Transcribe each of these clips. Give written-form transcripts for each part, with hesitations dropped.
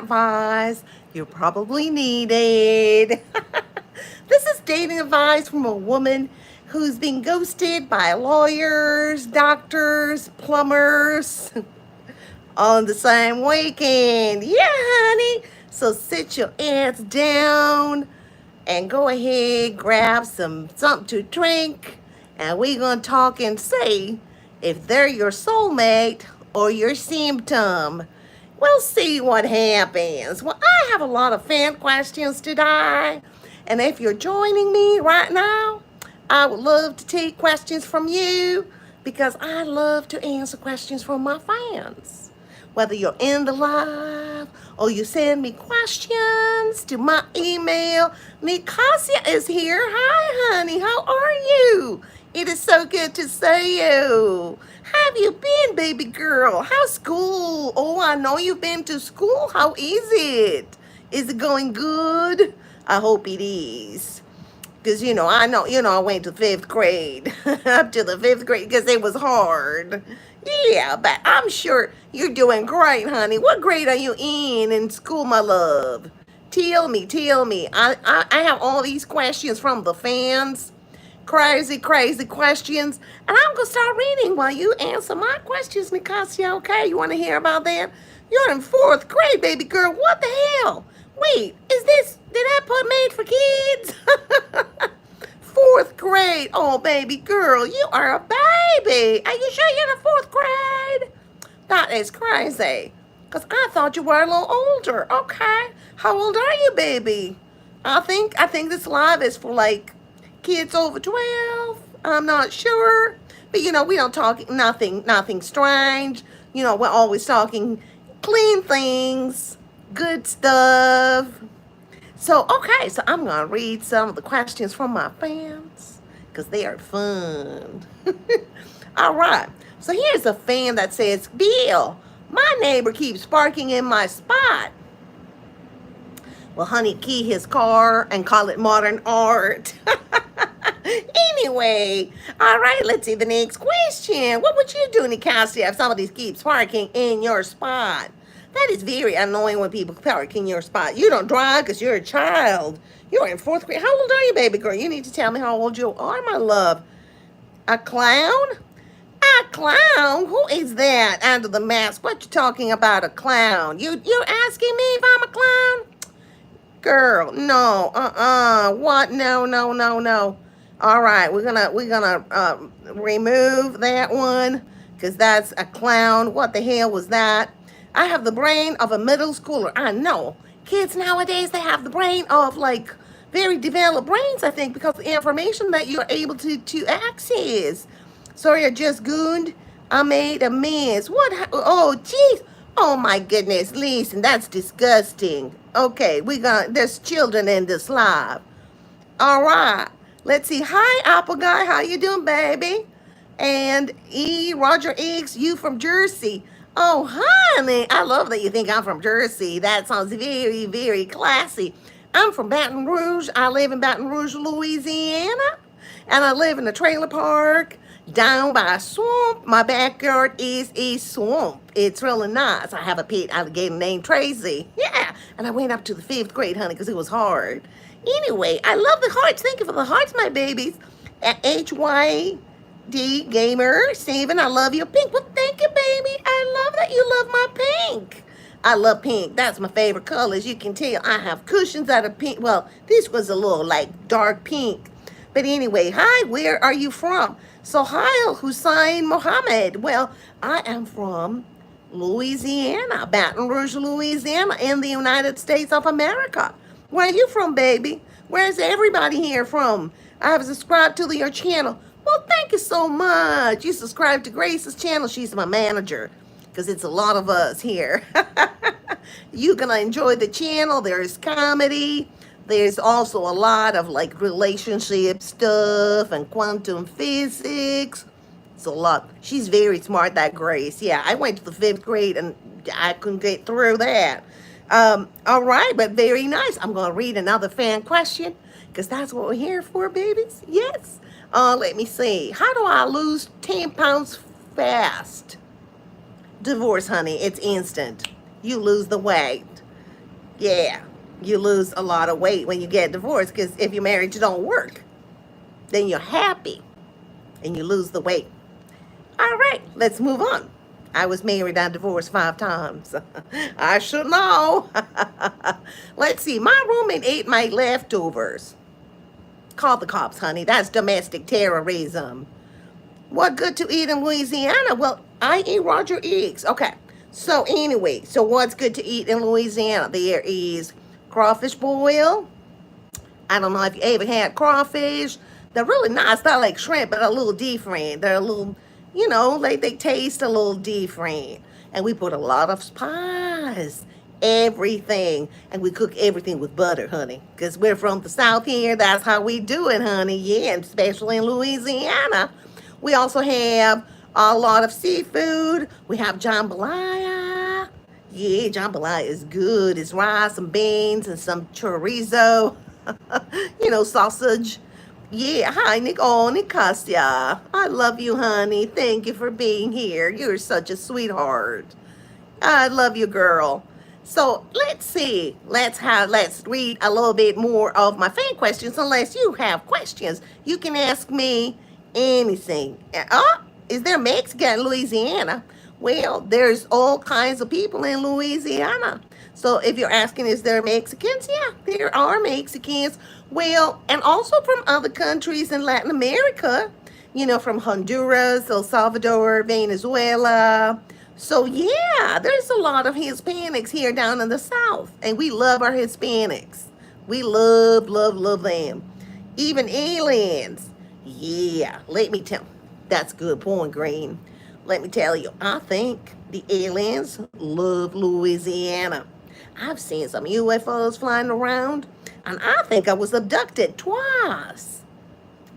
advice you probably needed. This is dating advice from a woman who's been ghosted by lawyers, doctors, plumbers on the same weekend. Yeah, honey. So sit your ass down and go ahead, grab something to drink, and we're gonna talk and see if they're your soulmate or your symptom. We'll see what happens. Well, I have a lot of fan questions today, and if you're joining me right now, I would love to take questions from you because I love to answer questions from my fans. Whether you're in the live or you send me questions to my email, Nicasia is here. Hi, honey. How are you? It is so good to see you. How have you been, baby girl? How's school? Oh, I know you've been to school. How is it? Is it going good? I hope it is. Because, I went to fifth grade, up to the fifth grade, because it was hard. Yeah, but I'm sure you're doing great, honey. What grade are you in school, my love? Tell me, tell me. I have all these questions from the fans. Crazy, crazy questions. And I'm going to start reading while you answer my questions, Nicasia, okay? You want to hear about that? You're in fourth grade, baby girl. What the hell? Wait, did I put made for kids? Fourth grade. Oh, baby girl, you are a baby. Are you sure you're in the fourth grade? That is crazy. Because I thought you were a little older. Okay. How old are you, baby? I think this live is for like kids over 12. I'm not sure. But we don't talk nothing strange. We're always talking clean things, good stuff. So I'm going to read some of the questions from my fans because they are fun. All right. So here's a fan that says, Belle, my neighbor keeps parking in my spot. Well, honey, key his car and call it modern art. Anyway, all right, let's see the next question. What would you do, Nicasia, if somebody keeps parking in your spot? That is very annoying when people park in your spot. You don't drive because you're a child. You're in fourth grade. How old are you, baby girl? You need to tell me how old you are, my love. A clown? A clown? Who is that under the mask? What you talking about, a clown? You're asking me if I'm a clown? Girl, no, what? No, no, no, no. All right, we're gonna remove that one because that's a clown. What the hell was that? I have the brain of a middle schooler. I know. Kids nowadays, they have the brain of like very developed brains, I think, because the information that you're able to access. Sorry, I just gooned. I made a mess. What? Oh, jeez. Oh, my goodness. Listen, that's disgusting. Okay, there's children in this live. All right. Let's see. Hi, Apple Guy. How you doing, baby? And Roger X, you from Jersey. Oh, honey, I love that you think I'm from Jersey. That sounds very, very classy. I'm from Baton Rouge. I live in Baton Rouge, Louisiana. And I live in a trailer park down by a swamp. My backyard is a swamp. It's really nice. I have a pet alligator named Tracy. Yeah. And I went up to the fifth grade, honey, because it was hard. Anyway, I love the hearts. Thank you for the hearts, my babies. HY Gamer, Steven, I love your pink. Well, thank you, baby. I love that you love my pink. I love pink. That's my favorite color. As you can tell, I have cushions that are pink. Well, this was a little like dark pink. But anyway, hi, where are you from? Sohail Hussein Mohammed. Well, I am from Louisiana, Baton Rouge, Louisiana, in the United States of America. Where are you from, baby? Where's everybody here from? I have subscribed to your channel. Well, thank you so much. You subscribe to Grace's channel. She's my manager because it's a lot of us here. You're going to enjoy the channel. There's comedy. There's also a lot of like relationship stuff and quantum physics. It's a lot. She's very smart, that Grace. Yeah, I went to the fifth grade and I couldn't get through that. All right, but very nice. I'm going to read another fan question because that's what we're here for, babies. Yes. Let me see. How do I lose 10 pounds fast? Divorce, honey. It's instant. You lose the weight. Yeah, you lose a lot of weight when you get divorced because if your marriage don't work, then you're happy and you lose the weight. All right, let's move on. I was married and divorced 5 times. I should know. Let's see. My roommate ate my leftovers. Call the cops, honey. That's domestic terrorism. What good to eat in Louisiana? Well, I eat Roger eggs. Okay. So anyway, so what's good to eat in Louisiana? There is crawfish boil. I don't know if you ever had crawfish. They're really nice. They're like shrimp, but a little different. They're a little, like they taste a little different. And we put a lot of spice, everything. And we cook everything with butter, honey. Because we're from the South here. That's how we do it, honey. Yeah, and especially in Louisiana. We also have a lot of seafood. We have jambalaya. Yeah, jambalaya is good. It's rice, some beans, and some chorizo. Sausage. Yeah, hi, Nicosia. I love you, honey. Thank you for being here. You're such a sweetheart. I love you, girl. So let's see. Let's read a little bit more of my fan questions. Unless you have questions, you can ask me anything. Is there Mexican in Louisiana? Well, there's all kinds of people in Louisiana. So if you're asking, is there Mexicans? Yeah, there are Mexicans. Well, and also from other countries in Latin America, from Honduras, El Salvador, Venezuela. So yeah, there's a lot of Hispanics here down in the South, and we love our Hispanics. We love, love, love them. Even aliens. Yeah, let me tell. That's a good point, Green. Let me tell you, I think the aliens love Louisiana. I've seen some UFOs flying around, and I think I was abducted twice.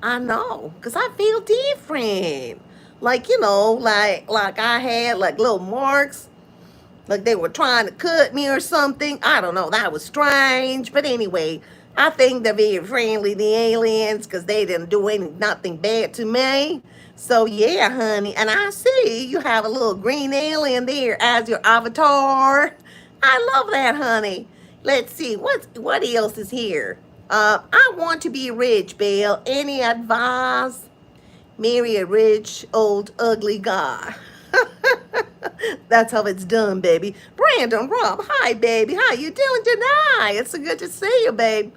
I know, because I feel different. Like I had like little marks, like they were trying to cut me or something. I don't know, that was strange. But anyway, I think they're very friendly, the aliens, because they didn't do nothing bad to me. So yeah, honey, and I see you have a little green alien there as your avatar. I love that, honey. Let's see, what else is here? I want to be rich, Belle. Any advice? Marry a rich, old, ugly guy. That's how it's done, baby. Brandon, Rob, hi, baby. How you doing tonight? It's so good to see you, babe.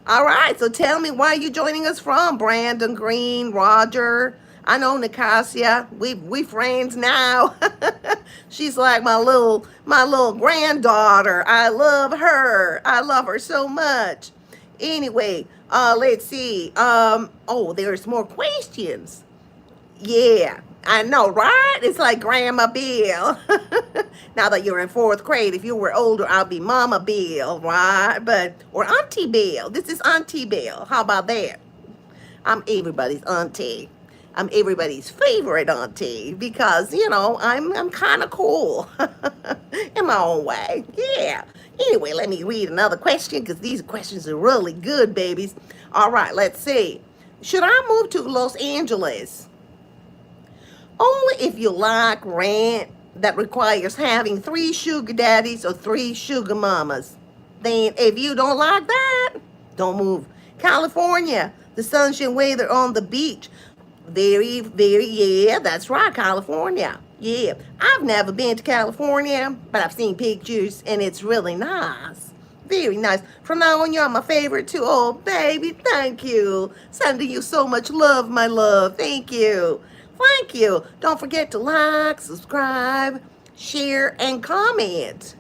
All right, so tell me where you joining us from, Brandon, Green, Roger. I know Nicosia. We friends now. She's like my little granddaughter. I love her. I love her so much. Anyway, let's see. There's more questions. Yeah, I know, right? It's like Grandma Belle. Now that you're in 4th grade, if you were older, I'll be Mama Belle, right? Or Auntie Belle. This is Auntie Belle. How about that? I'm everybody's auntie. I'm everybody's favorite auntie because, I'm kind of cool in my own way. Yeah. Anyway, let me read another question because these questions are really good, babies. All right, let's see. Should I move to Los Angeles? Only if you like rent that requires having 3 sugar daddies or 3 sugar mamas. Then if you don't like that, don't move. California, the sunshine weather on the beach. Very, very, yeah, that's right, California. Yeah, I've never been to California, but I've seen pictures, and it's really nice. Very nice. From now on, you're my favorite, too. Oh, baby, thank you. Sending you so much love, my love. Thank you. Thank you. Don't forget to like, subscribe, share, and comment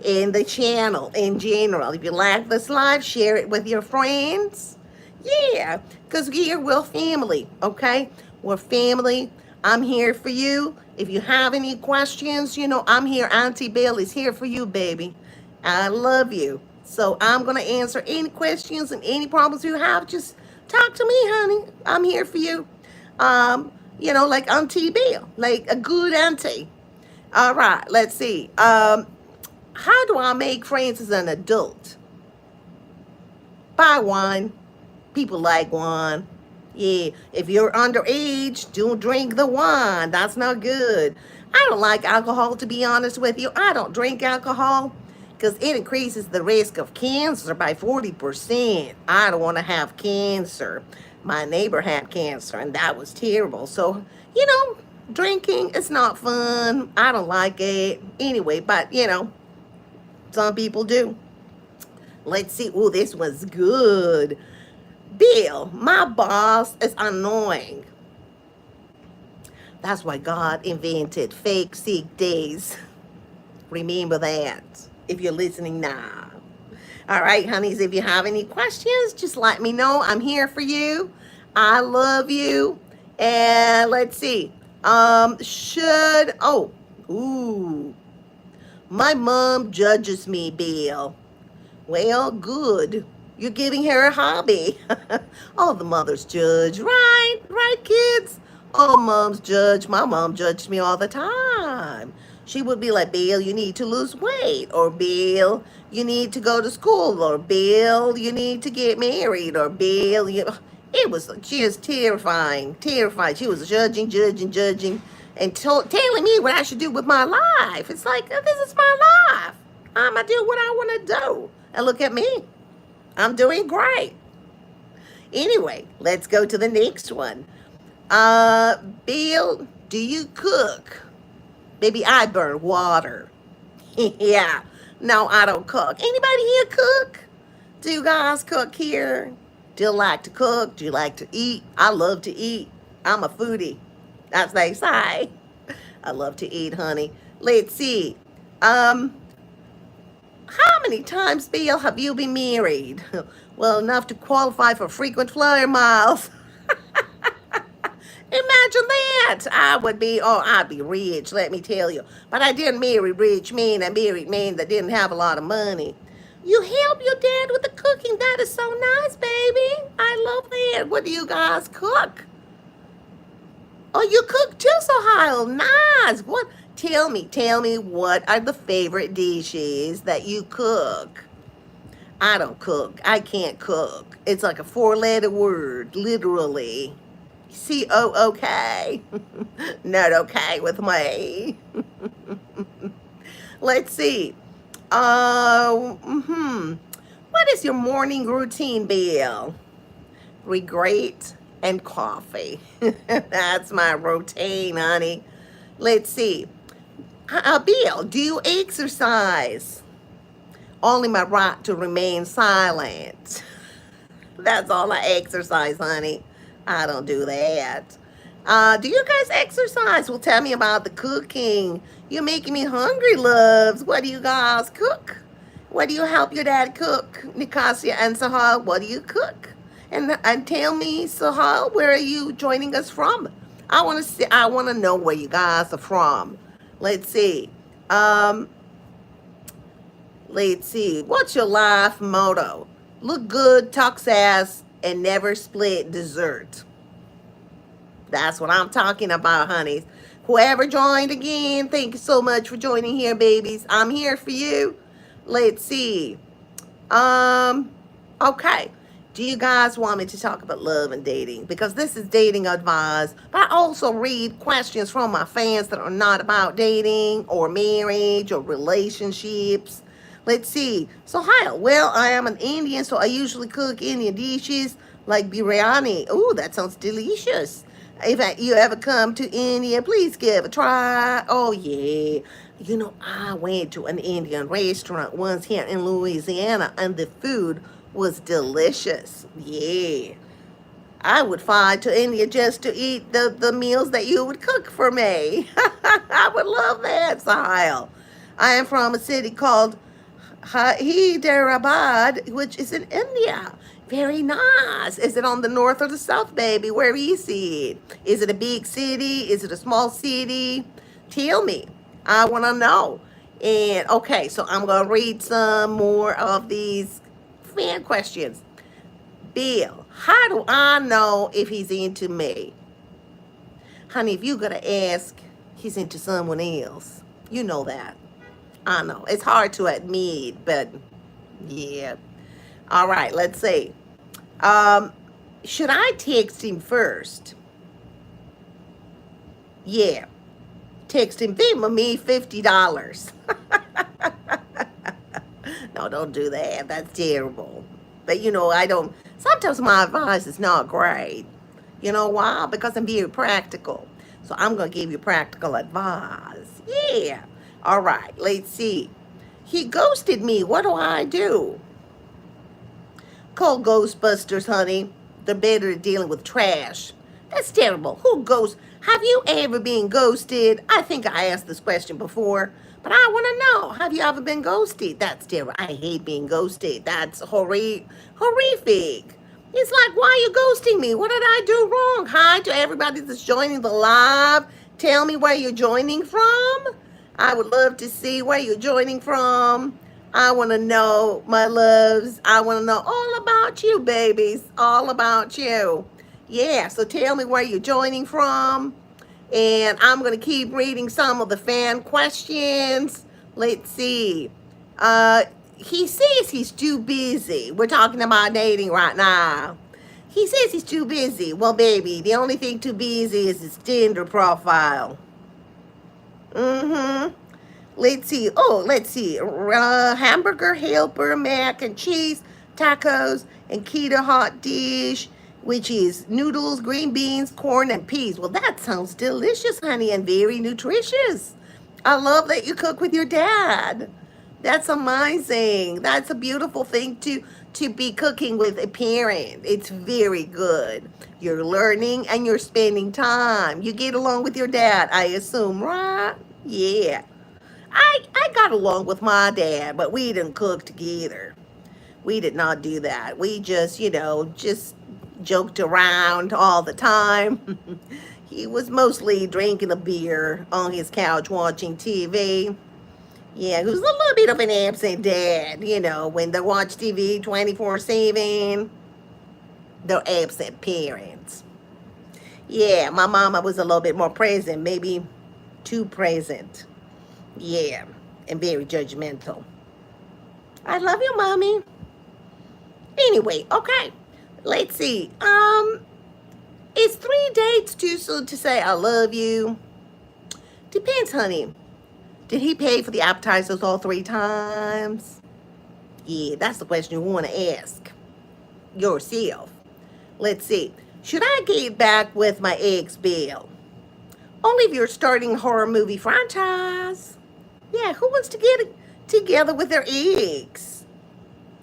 in the channel in general. If you like this live, share it with your friends. Yeah, because we're family, okay? We're family. I'm here for you. If you have any questions, I'm here. Auntie Belle is here for you, baby. I love you. So I'm going to answer any questions and any problems you have. Just talk to me, honey. I'm here for you. Like Auntie Belle, like a good auntie. All right, let's see. How do I make friends as an adult? Buy wine. People like wine. Yeah, if you're underage, don't drink the wine. That's not good. I don't like alcohol, to be honest with you. I don't drink alcohol. because it increases the risk of cancer by 40%. I don't want to have cancer. My neighbor had cancer, and that was terrible. So, drinking is not fun. I don't like it. Anyway, but, some people do. Let's see. Oh, this was good. Bill, my boss is annoying. That's why God invented fake sick days. Remember that if you're listening now. All right, honeys, if you have any questions, just let me know. I'm here for you. I love you. And let's see. Ooh. My mom judges me, Bill. Well, good. You're giving her a hobby. All the mothers judge, right? Right, kids? All moms judge. My mom judged me all the time. She would be like, Bill, you need to lose weight. Or, Bill, you need to go to school. Or, Bill, you need to get married. Or, Bill, it was just terrifying. Terrified. She was judging, and telling me what I should do with my life. It's like, this is my life. I'm going to do what I want to do. And look at me. I'm doing great. Anyway, let's go to the next one. Bill, do you cook? Baby, I burn water. Yeah. No, I don't cook. Anybody here cook? Do you guys cook here? Do you like to cook? Do you like to eat? I love to eat. I'm a foodie. As they say. I love to eat, honey. Let's see. How many times, Bill, have you been married? Well, enough to qualify for frequent flyer miles. Imagine that. I'd be rich, let me tell you. But I didn't marry rich men. I married men that didn't have a lot of money. You help your dad with the cooking. That is so nice, baby. I love that. What do you guys cook? Oh, you cook too, so high. Nice. What? Tell me, what are the favorite dishes that you cook? I don't cook. I can't cook. It's like a 4-letter word, literally. C-O-O-K. Not okay with me. Let's see. What is your morning routine, Bill? Regret and coffee. That's my routine, honey. Let's see. Bill, do you exercise? Only my right to remain silent. That's all I exercise, honey. I don't do that. Do you guys exercise? Well, tell me about the cooking. You're making me hungry, loves. What do you guys cook? What do you help your dad cook? Nicasia and Sahal, what do you cook? And tell me, Sahal, where are you joining us from? I want to know where you guys are from. Let's see. Let's see. What's your life motto? Look good, talk sass, and never split dessert. That's what I'm talking about, honeys. Whoever joined again, thank you so much for joining here, babies. I'm here for you. Let's see. Okay. Do you guys want me to talk about love and dating? Because this is dating advice, but I also read questions from my fans that are not about dating or marriage or relationships. Let's see. So, hi. Well, I am an Indian, so I usually cook Indian dishes like biryani. Oh, that sounds delicious. If you ever come to India, please give a try. Oh, yeah. I went to an Indian restaurant once here in Louisiana, and the food was delicious. Yeah. I would fly to India just to eat the meals that you would cook for me. I would love that, Sahil. I am from a city called Hyderabad, which is in India. Very nice. Is it on the north or the south, baby? Where is it? Is it a big city? Is it a small city? Tell me. I want to know. And okay, so I'm going to read some more of these fan questions. Bill, how do I know if he's into me? Honey, if you're going to ask, he's into someone else. You know that. I know. It's hard to admit, but yeah. All right, let's see. Should I text him first? Yeah. Text him, Venmo me $50. No, don't do that. That's terrible. But you know, I don't. Sometimes my advice is not great. You know why? Because I'm very practical. So I'm gonna give you practical advice. Yeah. All right. Let's see. He ghosted me. What do I do? Call Ghostbusters, honey. They're better at dealing with trash. That's terrible. Who ghosts? Have you ever been ghosted? I think I asked this question before, but I want to know. Have you ever been ghosted? That's terrible. I hate being ghosted. That's horrific. It's like, why are you ghosting me? What did I do wrong? Hi to everybody that's joining the live. Tell me where you're joining from. I would love to see where you're joining from. I want to know, my loves. I want to know all about you, babies. All about you. Yeah, so tell me where you're joining from. And I'm going to keep reading some of the fan questions. Let's see. He says he's too busy. We're talking about dating right now. He says he's too busy. Well, baby, the only thing too busy is his Tinder profile. Mm-hmm. Let's see. Oh, let's see. Hamburger helper, mac and cheese, tacos, and keto hot dish, which is noodles, green beans, corn, and peas. Well, that sounds delicious, honey, and very nutritious. I love that you cook with your dad. That's amazing. That's a beautiful thing to be cooking with a parent. It's very good. You're learning and you're spending time. You get along with your dad, I assume, right? Yeah. I got along with my dad, but we didn't cook together. We did not do that. We just, just joked around all the time. He was mostly drinking a beer on his couch watching TV. Yeah, he was a little bit of an absent dad, when they watch TV 24/7. They're absent parents. Yeah, my mama was a little bit more present, maybe too present. Yeah, and very judgmental. I love you, mommy. Anyway, okay. Let's see. Is 3 dates too soon to say I love you? Depends, honey. Did he pay for the appetizers all 3 times? Yeah, that's the question you want to ask yourself. Let's see. Should I get back with my ex, Belle? Only if you're starting a horror movie franchise. Yeah, who wants to get together with their ex?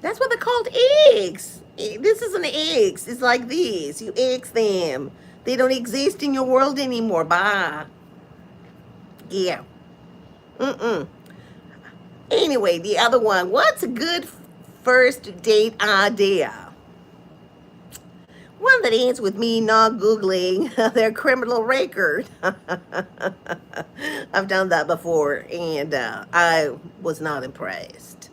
That's what they're called, eggs. This isn't eggs. It's like this. You eggs them. They don't exist in your world anymore. Bye. Yeah. Anyway, the other one. What's a good first date idea? One that ends with me not Googling their criminal record. I've done that before, and I was not impressed.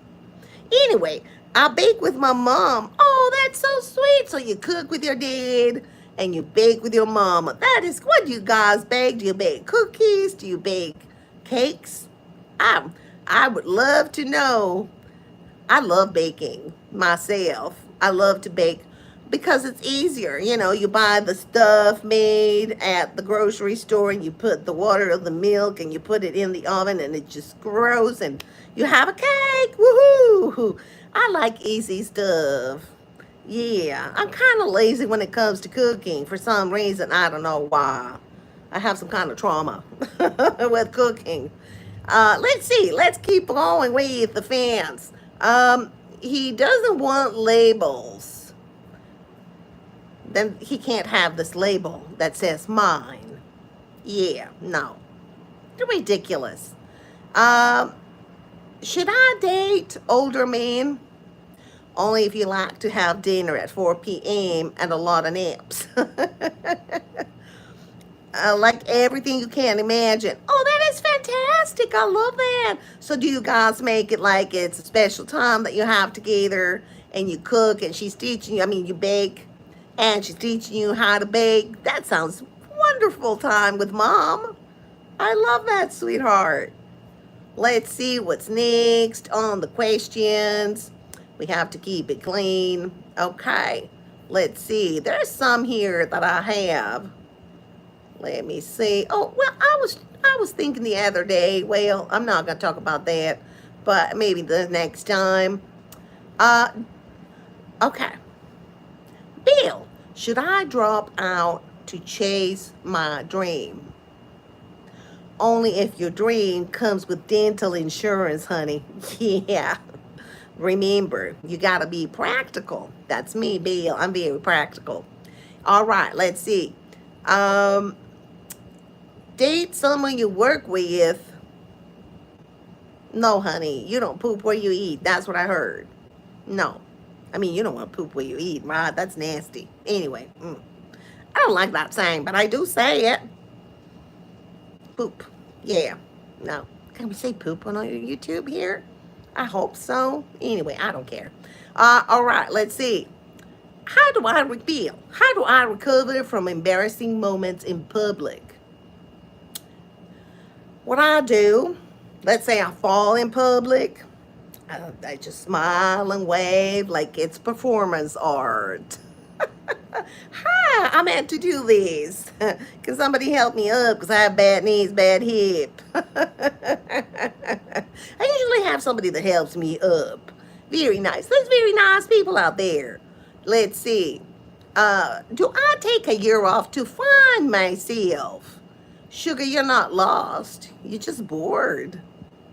Anyway, I bake with my mom. Oh, that's so sweet. So you cook with your dad and you bake with your mama. That is, what do you guys bake? Do you bake cookies? Do you bake cakes? I would love to know. I love baking myself. I love to bake because it's easier. You buy the stuff made at the grocery store and you put the water or the milk and you put it in the oven and it just grows and you have a cake. Woohoo! I like easy stuff. Yeah, I'm kind of lazy when it comes to cooking for some reason. I don't know why. I have some kind of trauma with cooking. Let's see. Let's keep going with the fans. He doesn't want labels. Then he can't have this label that says mine. Yeah, no. Ridiculous. Should I date older men? Only if you like to have dinner at 4 p.m. and a lot of naps. Like everything you can imagine. Oh, that is fantastic. I love that. So do you guys make it like it's a special time that you have together and you cook and she's teaching you, you bake and she's teaching you how to bake? That sounds wonderful time with mom. I love that, sweetheart. Let's see what's next on the questions. We have to keep it clean. Okay, let's see. There's some here that I have. Let me see. Oh, well, I was thinking the other day. Well, I'm not going to talk about that, but maybe the next time. Uh, okay. Bill, should I drop out to chase my dream? Only if your dream comes with dental insurance, honey. Yeah. Remember, you gotta be practical. That's me, Bill. I'm very practical. All right, let's see. Um, Date someone you work with. No, honey, you don't poop where you eat. That's what I heard. No. I mean, you don't want to poop where you eat, right? That's nasty. Anyway, I don't like that saying, but I do say it. Poop. Yeah. No. Can we say poop on YouTube here? I hope so. Anyway, I don't care. All right, let's see. How do I recover from embarrassing moments in public? What I do, let's say I fall in public, I just smile and wave like it's performance art. Hi, I meant to do this. Can somebody help me up? Because I have bad knees, bad hip. I usually have somebody that helps me up. Very nice. There's very nice people out there. Let's see. Do I take a year off to find myself? Sugar, you're not lost. You're just bored.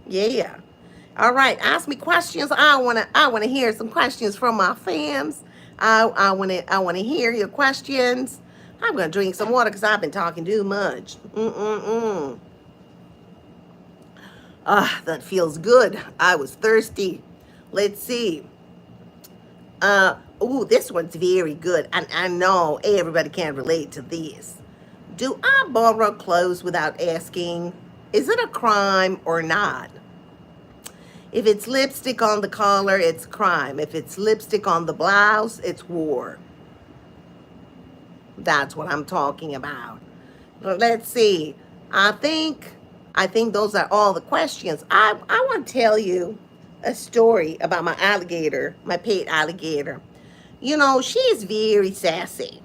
Yeah. All right. Ask me questions. I wanna hear some questions from my fans. I wanna hear your questions. I'm gonna drink some water because I've been talking too much. Ah, that feels good. I was thirsty. Let's see. This one's very good. And I know everybody can relate to this. Do I borrow clothes without asking? Is it a crime or not? If it's lipstick on the collar, it's crime. If it's lipstick on the blouse, it's war. That's what I'm talking about. But let's see. I think I think those are all the questions. I want to tell you a story about my alligator, my pet alligator. You know, she's very sassy.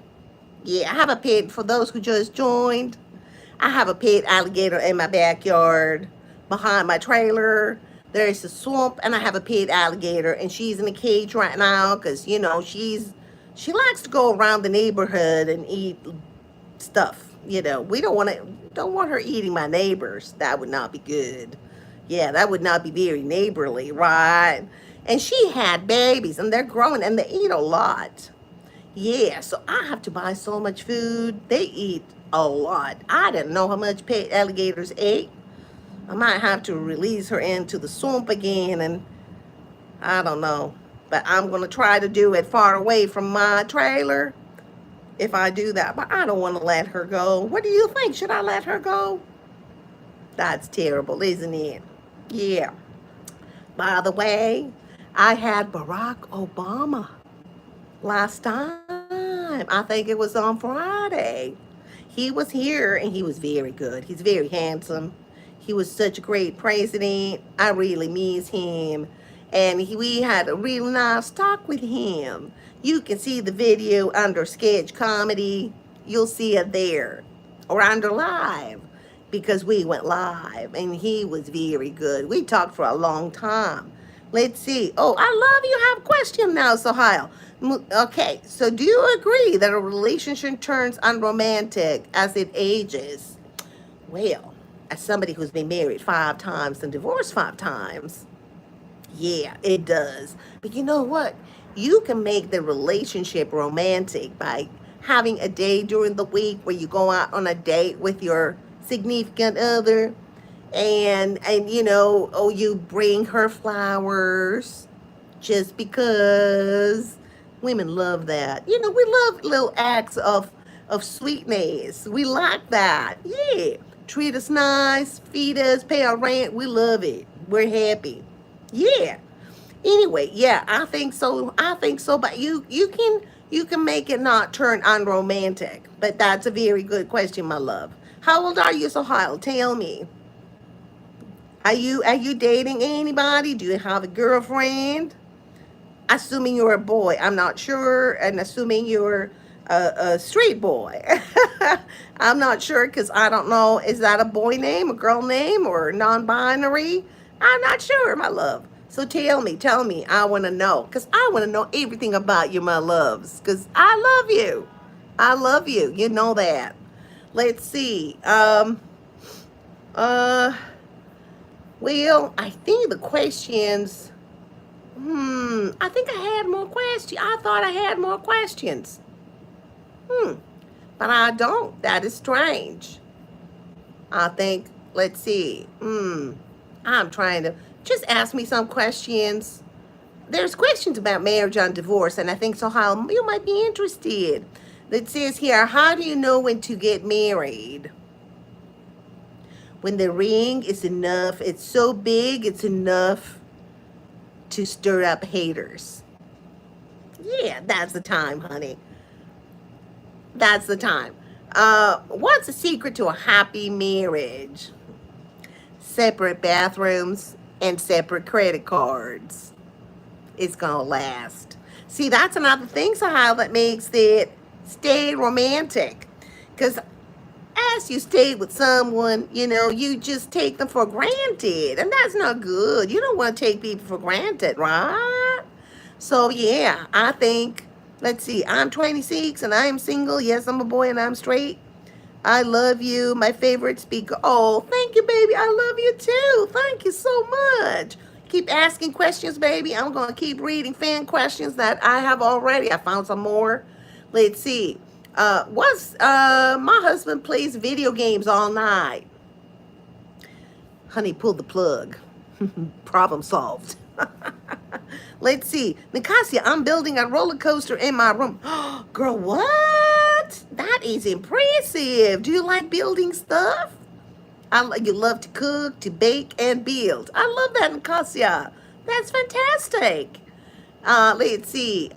Yeah, I have a pet for those who just joined. I have a pet alligator in my backyard behind my trailer. There's a swamp, and I have a pet alligator, and she's in a cage right now because she likes to go around the neighborhood and eat stuff. We don't want her eating my neighbors. That would not be good. Yeah, that would not be very neighborly, right? And she had babies, and they're growing, and they eat a lot. Yeah, so I have to buy so much food. They eat a lot. I didn't know how much pet alligators ate. I might have to release her into the swamp again, and I don't know. But I'm going to try to do it far away from my trailer if I do that. But I don't want to let her go. What do you think? Should I let her go? That's terrible, isn't it? Yeah. By the way, I had Barack Obama last time. I think it was on Friday. He was here and he was very good. He's very handsome. He was such a great president. I really miss him. And we had a really nice talk with him. You can see the video under sketch comedy. You'll see it there. Or under live. Because we went live. And he was very good. We talked for a long time. Let's see. Oh, I love you have a question now, Sohail. Okay, so do you agree that a relationship turns unromantic as it ages? Well, as somebody who's been married 5 times and divorced 5 times, yeah, it does. But you know what? You can make the relationship romantic by having a day during the week where you go out on a date with your significant other and you bring her flowers just because women love that. We love little acts of sweetness. We like that. Yeah. Treat us nice, feed us, pay our rent. We love it. We're happy. Yeah. Anyway, yeah, I think so. But you can make it not turn unromantic. But that's a very good question, my love. How old are you, Sohail? Tell me. Are you dating anybody? Do you have a girlfriend? Assuming you're a boy, I'm not sure, and assuming you're a straight boy. I'm not sure because I don't know. Is that a boy name, a girl name, or non-binary? I'm not sure, my love. So tell me. I want to know. Because I want to know everything about you, my loves. Because I love you. I love you. You know that. Let's see. Uh, well, I think the questions. I think I had more questions. I thought I had more questions. But I don't. That is strange. I think, let's see. I'm trying to just ask me some questions. There's questions about marriage and divorce, and I think so how you might be interested. It says here, how do you know when to get married? When the ring is enough, it's so big, it's enough to stir up haters. Yeah, that's the time, honey. That's the time. What's the secret to a happy marriage? Separate bathrooms and separate credit cards. It's gonna last. See, that's another thing, somehow, that makes it stay romantic. Because as you stay with someone, you just take them for granted. And that's not good. You don't want to take people for granted, right? So, yeah, I think, let's see, I'm 26 and I am single. Yes, I'm a boy and I'm straight. I love you, my favorite speaker. Oh, thank you, baby. I love you too. Thank you so much. Keep asking questions, baby. I'm going to keep reading fan questions that I have already. I found some more. Let's see. My husband plays video games all night. Honey, pull the plug. Problem solved. Let's see. Nicasia, I'm building a roller coaster in my room. Girl, what? That is impressive. Do you like building stuff? You love to cook, to bake, and build. I love that, Nicasia. That's fantastic. Let's see.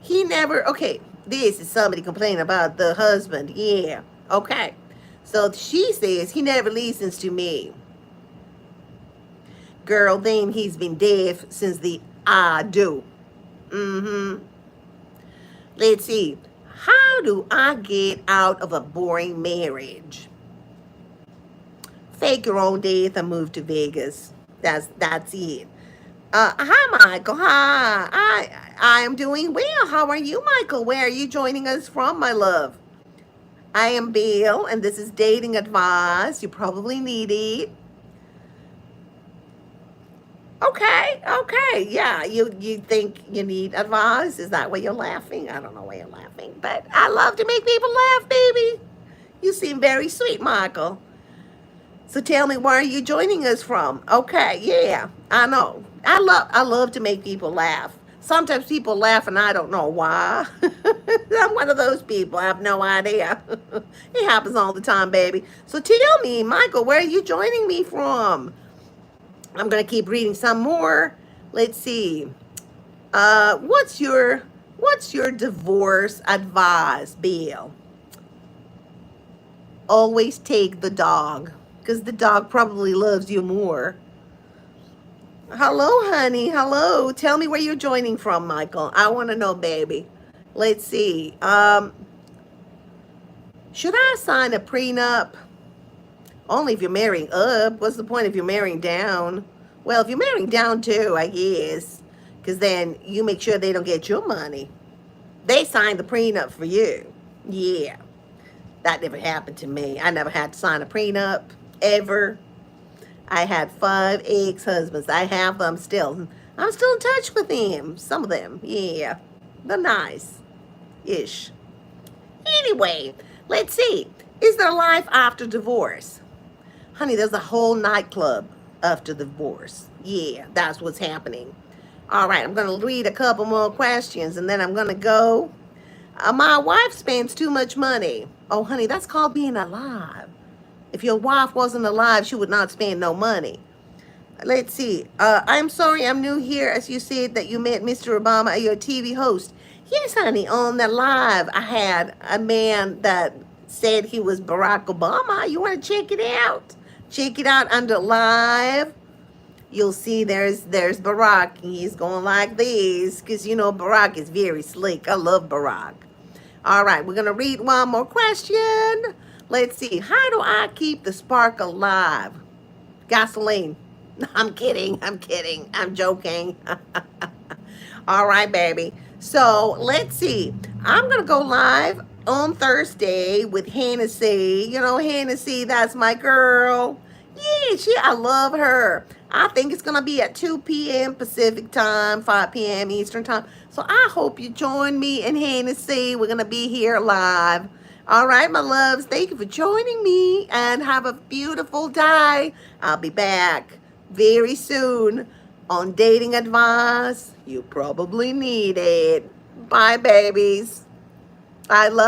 He never, okay, this is somebody complaining about the husband. Yeah, okay. So she says, he never listens to me. Girl, then he's been deaf since the I do. Let's see. How do I get out of a boring marriage? Fake your own death and move to Vegas. That's it. Hi, Michael. Hi. I am doing well. How are you, Michael? Where are you joining us from, my love? I am Belle, and this is dating advice. You probably need it. Okay, yeah. You think you need advice? Is that why you're laughing? I don't know why you're laughing, but I love to make people laugh, baby. You seem very sweet, Michael. So tell me, where are you joining us from? Okay, yeah, I know. I love to make people laugh. Sometimes people laugh and I don't know why. I'm one of those people. I have no idea. It happens all the time, baby. So tell me, Michael, where are you joining me from? I'm going to keep reading some more. Let's see. What's your divorce advice, Bill? Always take the dog, because the dog probably loves you more. Hello, honey. Hello. Tell me where you're joining from, Michael. I want to know, baby. Let's see. Should I sign a prenup? Only if you're marrying up. What's the point if you're marrying down? Well, if you're marrying down too, I guess. Because then you make sure they don't get your money. They signed the prenup for you. Yeah. That never happened to me. I never had to sign a prenup. Ever. I had 5 ex-husbands. I have them still. I'm still in touch with them. Some of them. Yeah. They're nice-ish. Anyway, let's see. Is there life after divorce? Honey, there's a whole nightclub after divorce. Yeah, that's what's happening. All right, I'm going to read a couple more questions, and then I'm going to go. My wife spends too much money. Oh, honey, that's called being alive. If your wife wasn't alive, she would not spend no money. Let's see. I'm sorry, I'm new here. As you said that you met Mr. Obama, your TV host. Yes, honey, on the live, I had a man that said he was Barack Obama. You want to check it out? Check it out under live. You'll see there's Barack. He's going like this because, Barack is very slick. I love Barack. All right, we're going to read one more question. Let's see. How do I keep the spark alive? Gasoline. I'm kidding. I'm kidding. I'm joking. All right, baby. So let's see. I'm gonna go live on Thursday with Hennessy. You know, Hennessy, that's my girl. Yeah, I love her. I think it's gonna be at 2 p.m. Pacific time, 5 p.m. Eastern time. So I hope you join me and Hennessy. We're gonna be here live. All right, my loves. Thank you for joining me and have a beautiful day. I'll be back very soon on dating advice. You probably need it. Bye, babies. I love